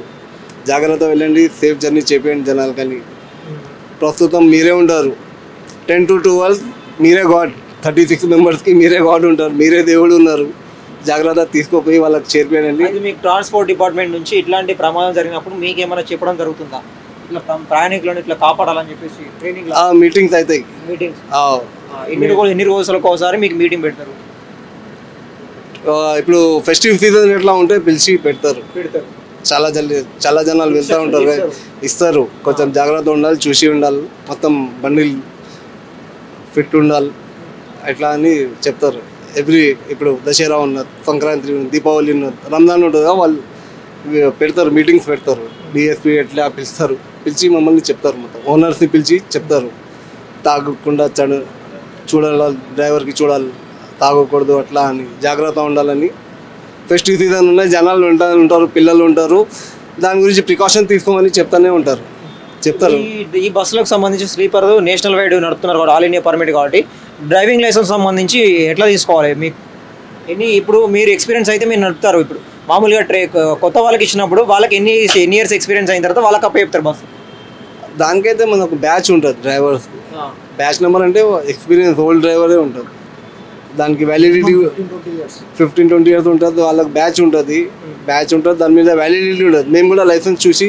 జాగ్రత్త వెళ్ళండి, సేఫ్ జర్నీ చేయండి జనాలు. కానీ ప్రస్తుతం మీరే ఉంటారు, 10 to 12 మీరే గాడ్, 36 మెంబర్స్కి మీరే గాడ్ ఉంటారు, మీరే దేవుడు ఉన్నారు. జాగ్రత్త తీసుకోపోయి వాళ్ళకి చేర్పేయండి. అది మీకు ట్రాన్స్పోర్ట్ డిపార్ట్మెంట్ నుంచి ఇట్లాంటి ప్రమాదం జరిగినప్పుడు మీకు ఏమైనా చెప్పడం జరుగుతుందా, ఇట్లా ప్రయాణికులను ఇట్లా కాపాడాలని చెప్పేసి ట్రైనింగ్ మీటింగ్స్ అవుతాయి. మీటింగ్స్ ఎన్ని రోజులకు ఒకసారి మీకు మీటింగ్ పెడతారు? ఇప్పుడు ఫెస్టివ్ సీజన్ ఎట్లా ఉంటే పిలిచి పెడతారు. చాలా జనాలు వెళ్తూ ఉంటారు, ఇస్తారు. కొంచెం జాగ్రత్త ఉండాలి, చూసి ఉండాలి, మొత్తం బండిల్ ఫిట్ ఉండాలి ఎట్లా అని చెప్తారు. ఇప్పుడు దసరా ఉన్నది, సంక్రాంతి ఉన్నది, దీపావళి ఉన్నది, రంజాన్ ఉంటుంది, వాళ్ళు పెడతారు, మీటింగ్స్ పెడతారు. డిఎస్పీ ఎట్లా పిలిచి మమ్మల్ని చెప్తారు, మొత్తం ఓనర్స్ని పిలిచి చెప్తారు. తాగకుండా చూడాలి, డ్రైవర్కి చూడాలి, తాగకూడదు అట్లా అని, జాగ్రత్త ఉండాలని. ఫెస్టివ్ సీజన్ ఉన్నాయి, జనాలు ఉంటారు, పిల్లలు ఉంటారు, దాని గురించి ప్రికాషన్ తీసుకోమని చెప్తారు. ఈ బస్సులకు సంబంధించి స్లీపర్ నేషనల్ వైడ్ నడుపుతున్నారు కూడా, ఆల్ ఇండియా పర్మిట్ కాబట్టి డ్రైవింగ్ లైసెన్స్ సంబంధించి ఎట్లా తీసుకోవాలి? మీకు ఇప్పుడు మీరు ఎక్స్పీరియన్స్ అయితే మీరు నడుపుతారు. ఇప్పుడు మామూలుగా కొత్త వాళ్ళకి ఇచ్చినప్పుడు వాళ్ళకి ఎన్ని ఇయర్స్ ఎక్స్పీరియన్స్ అయిన తర్వాత వాళ్ళకి అప్ప చెప్తారు బస్సు? దానికైతే మనకు బ్యాచ్ ఉంటుంది డ్రైవర్స్. బ్యాచ్ నెంబర్ అంటే ఎక్స్పీరియన్స్ ఓల్డ్ డ్రైవరే ఉంటుంది, దానికి వ్యాలిడిటీ 15-20 years ఉంటుంది. వాళ్ళకి బ్యాచ్ ఉంటుంది, దాని మీద వ్యాలిడిటీ ఉంటుంది. మేము కూడా లైసెన్స్ చూసి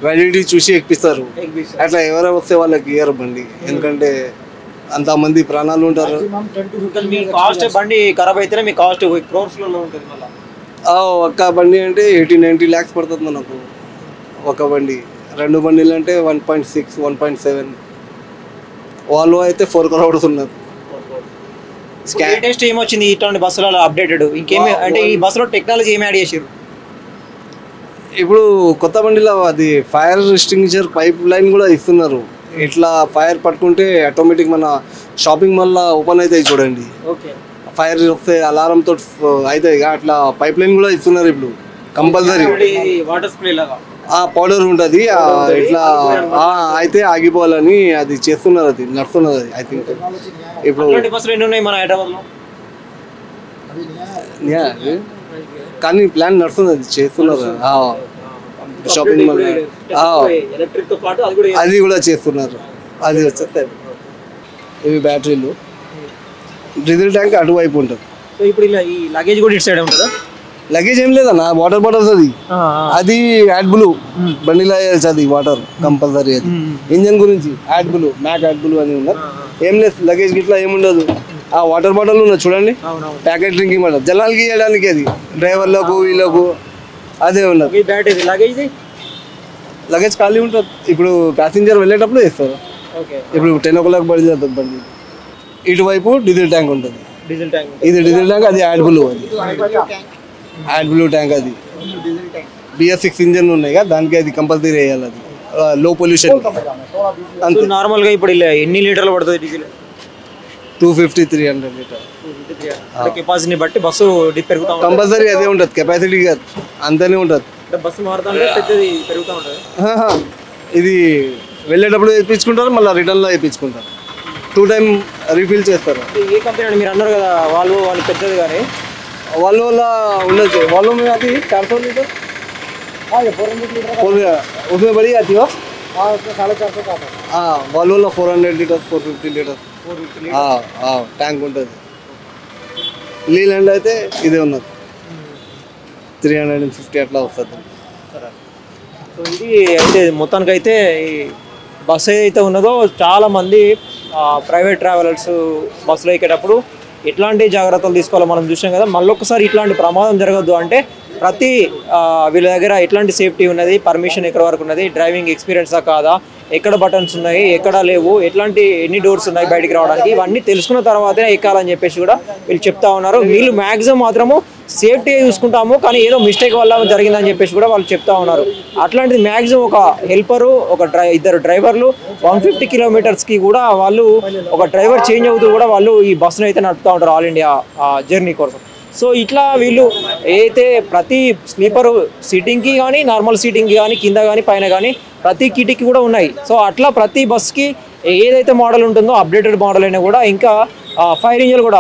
వ్యాలిడిటీ చూసి ఎక్కిస్తారు. అట్లా ఎవరైనా వస్తే వాళ్ళకి ఇయ్యరు బండి, ఎందుకంటే అంతమంది ప్రాణాలు ఉంటారు. బండి ఖరాబ్ అయితేనే మీ కాస్ట్ క్రోర్స్లలో ఉంటుంది. ఒక్క బండి అంటే 80-90 lakhs పడుతుంది మనకు ఒక బండి. 2 బండిలు అంటే 1.6, 1.7. వాళ్ళు అయితే 4 crores ఉన్నారు. లేటెస్ట్ ఏమొచ్చింది ఇట్లాంటి బస్సులలో అప్డేటెడ్? ఇంకేమి అంటే ఈ బస్సులో టెక్నాలజీ ఏమి యాడ్ చేసారు? ఇప్పుడు కొత్త బండిలో అది ఫైర్ ఎక్స్టింగ్విషర్ పైప్ లైన్ కూడా ఇస్తున్నారు. ఇట్లా ఫైర్ పట్టుకుంటే ఆటోమేటిక్ మన షాపింగ్ మాల్ ఓపెన్ అవుతాయి చూడండి, ఫైర్ వస్తే అలారం తోటి అవుతాయి, అట్లా పైప్ లైన్ కూడా ఇస్తున్నారు ఇప్పుడు కంపల్సరీ. వాటర్ స్ప్రే లాగా పౌడర్ ఉంటుంది, ఇట్లా అయితే ఆగిపోవాలని అది చేస్తున్నారు, అది నడుస్తున్నది. అది ఐ థింక్ ఇప్పుడు బస్సులు ఎన్ని ఉన్నాయి మన హైదరాబాద్లో? కానీ ప్లాన్ నడుస్తుంది, అది చేస్తున్నారు. షాపింగ్ మాల్ అది కూడా చేస్తున్నారు. అది వచ్చేస్తాయి ఇవి బ్యాటరీలు. డీజిల్ ట్యాంక్ అటువైపు ఉంటుంది. ఇప్పుడు ఇలా ఈ లగేజ్ కూడా ఇటు సైడ్ ఉంటుందా? లగేజ్ ఏం లేదన్న, వాటర్ బాటిల్స్. అది యాడ్ బ్లూ బండిలో అది వాటర్ కంపల్సరీ. అది ఇంజన్ గురించి యాడ్ బ్లూ, మ్యాక్ యాడ్ బ్లూ అని ఉన్నారు. ఏం లేదు, లగేజ్ గిట్లా ఏముండదు. ఆ వాటర్ బాటిల్ ఉన్నది చూడండి, ప్యాకెట్ డ్రింకింగ్ బాటిల్, జనాలకి ఇవ్వడానికి. అది డ్రైవర్లకు వీళ్ళకు అదే ఉన్నది. లగేజ్ ఖాళీ ఉంటుంది. ఇప్పుడు ప్యాసింజర్ వెళ్ళేటప్పుడు వేస్తారు. ఇప్పుడు 10 o'clock బడి చేస్తుంది బండి. ఇటువైపు డీజిల్ ట్యాంక్ ఉంటుంది. ఇది డీజిల్ ట్యాంక్, అది యాడ్ బ్లూ. అది యాడ్ బ్లూ ట్యాంక్. అది BS6 ఇంజన్ ఉన్నాయి కదా, దానికి అది కంపల్సరీ వేయాలి. అది లో పొల్యూషన్. అంతే. నార్మల్గా ఇప్పుడు ఎన్ని లీటర్లు పడుతుంది డీజిల్? 250-300 లీటర్ కెపాసిటీని బట్టి బస్సు పెరుగుతా ఉంటుంది. కంపల్సరీ అదే ఉంటుంది, కెపాసిటీ కాదు, అంతనే ఉంటుంది. బస్సు మారుతుంటే పెద్దది పెరుగుతూ ఉంటుంది. ఇది వెళ్ళేటప్పుడు వేయించుకుంటారు, మళ్ళీ రిటర్న్లో వేయించుకుంటారు. 2 times రీఫిల్ చేస్తారు. ఏ కంపెనీ అండి? మీరు అన్నారు కదా వాళ్ళు పెద్దది, కానీ వాళ్ళు ఉండొచ్చు. వాళ్ళు అది 400 लीटर उसमें बड़ी आती हो, 450 का आता है. వాళ్ళు 400 लीटर 450 लीटर ట్యాంక్ ఉంటుంది. లీలాండ్ అయితే ఇదే ఉన్నది, 350 అట్లా వస్తుంది. సో ఇది అయితే మొత్తానికి అయితే ఈ బస్సు ఏదైతే ఉన్నదో చాలామంది ప్రైవేట్ ట్రావెలర్స్ బస్సులో ఎక్కేటప్పుడు ఎట్లాంటి జాగ్రత్తలు తీసుకోవాలో మనం చూసాం కదా. మళ్ళొకసారి ఇట్లాంటి ప్రమాదం జరగద్దు అంటే ప్రతి వీళ్ళ దగ్గర ఎట్లాంటి సేఫ్టీ ఉన్నది, పర్మిషన్ ఎక్కడ వరకు ఉన్నది, డ్రైవింగ్ ఎక్స్పీరియన్సా కాదా, ఎక్కడ బటన్స్ ఉన్నాయి, ఎక్కడ లేవు, ఎన్ని డోర్స్ ఉన్నాయి బయటికి రావడానికి, ఇవన్నీ తెలుసుకున్న తర్వాతే ఎక్కాలని చెప్పేసి కూడా వీళ్ళు చెప్తా ఉన్నారు. వీళ్ళు మ్యాక్సిమం మాత్రము సేఫ్టీ చూసుకుంటాము, కానీ ఏదో మిస్టేక్ వల్ల జరిగిందని చెప్పేసి కూడా వాళ్ళు చెప్తా ఉన్నారు. అట్లాంటిది మ్యాక్సిమం ఒక హెల్పరు, ఇద్దరు డ్రైవర్లు 150 kilometers కూడా వాళ్ళు ఒక డ్రైవర్ చేంజ్ అవుతూ కూడా వాళ్ళు ఈ బస్సును అయితే నడుపుతూ ఉంటారు ఆల్ ఇండియా జర్నీ కోసం. సో ఇట్లా వీళ్ళు ఏదైతే ప్రతి స్లీపరు సీటింగ్కి కానీ, నార్మల్ సీటింగ్కి కానీ, కింద కానీ పైన కానీ ప్రతి కిటికీ కూడా ఉన్నాయి. సో అట్లా ప్రతి బస్కి ఏదైతే మోడల్ ఉంటుందో అప్డేటెడ్ మోడల్ అయినా కూడా ఇంకా ఫైర్ ఇంజిన్ కూడా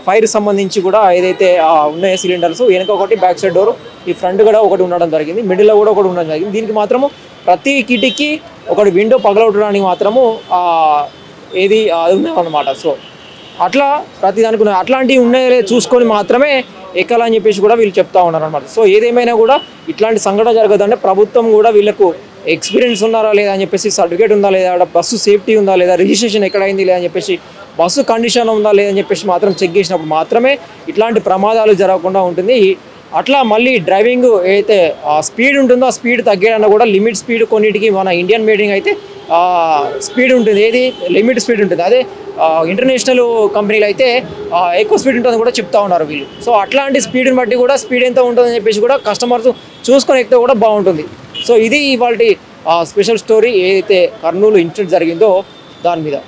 ఫైర్ సంబంధించి కూడా ఏదైతే ఉన్నాయో సిలిండర్స్, వెనక ఒకటి బ్యాక్ సైడ్ డోర్ ఈ ఫ్రంట్ కూడా ఒకటి ఉండడం జరిగింది, మిడిల్లో కూడా ఒకటి ఉండడం జరిగింది. దీనికి మాత్రము ప్రతి కిటికీ ఒకటి విండో పగలగొట్టడానికి మాత్రము ఏది అది ఉన్నదన్నమాట. సో అట్లా ప్రతి దానికి ఉన్నాయి, అట్లాంటివి ఉన్నాయో చూసుకొని మాత్రమే ఎక్కాలని చెప్పేసి కూడా వీళ్ళు చెప్తా ఉన్నారు అనమాట. సో ఏదేమైనా కూడా ఇట్లాంటి సంఘటన జరగదంటే ప్రభుత్వం కూడా వీళ్ళకు ఎక్స్పీరియన్స్ ఉన్నారా లేదా అని చెప్పేసి, సర్టిఫికేట్ ఉందా లేదా, బస్సు సేఫ్టీ ఉందా లేదా, రిజిస్ట్రేషన్ ఎక్కడైంది లేదా అని చెప్పేసి, బస్సు కండిషన్ ఉందా లేదని చెప్పేసి మాత్రం చెక్ చేసినప్పుడు మాత్రమే ఇట్లాంటి ప్రమాదాలు జరగకుండా ఉంటుంది. అట్లా మళ్ళీ డ్రైవింగ్ అయితే స్పీడ్ ఉంటుందో ఆ స్పీడ్ తగ్గేయడానికి కూడా లిమిట్ స్పీడ్ కొన్నిటికి మన ఇండియన్ మేడింగ్ అయితే స్పీడ్ ఉంటుంది, ఏది లిమిట్ స్పీడ్ ఉంటుంది. అదే ఇంటర్నేషనల్ కంపెనీలు అయితే ఎక్కువ స్పీడ్ ఉంటుందని కూడా చెప్తా ఉన్నారు వీళ్ళు. సో అట్లాంటి స్పీడ్ని బట్టి కూడా స్పీడ్ ఎంత ఉంటుందని చెప్పేసి కూడా కస్టమర్స్ చూసుకొని ఎక్కితే కూడా బాగుంటుంది. సో ఇది ఇవాళ స్పెషల్ స్టోరీ ఏదైతే కర్నూలు ఇన్సిడెంట్ జరిగిందో దాని మీద.